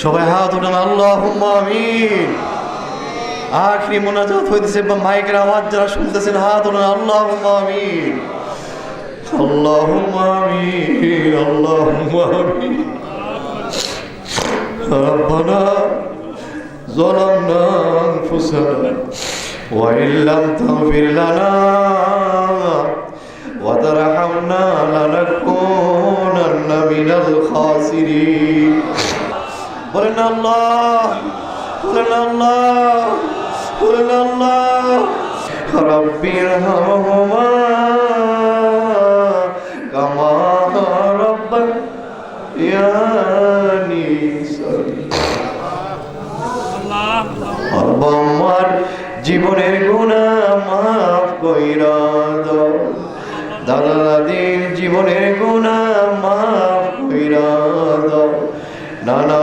সবাই হাত উঠান, আল্লাহুম্মা আমিন। আখরি মুনাজাত হইতেছে, মাইকের আওয়াজ যারা শুনতেছেন হাত উঠান, আল্লাহুম্মা আমিন, আল্লাহুম্মা আমিন, আল্লাহুম্মা আমিন। রব্বানা যালামনা আনফুসানা ওয়া ইল্লাম তাগফির লানা ওয়া তারহামনা লানাকুনান্না মিনাল খাসিরিন। বলেন আল্লাহ, বলেন আল্লাহ, বলেন আল্লাহ। রব্বিরহামহুমা কামা রাব্বায়ানি সগীরা। আমার জীবনের গুনাহ মাফ কইরা দাও, দাদা দাদির জীবনের গুনাহ মাফ কইরা দাও। না না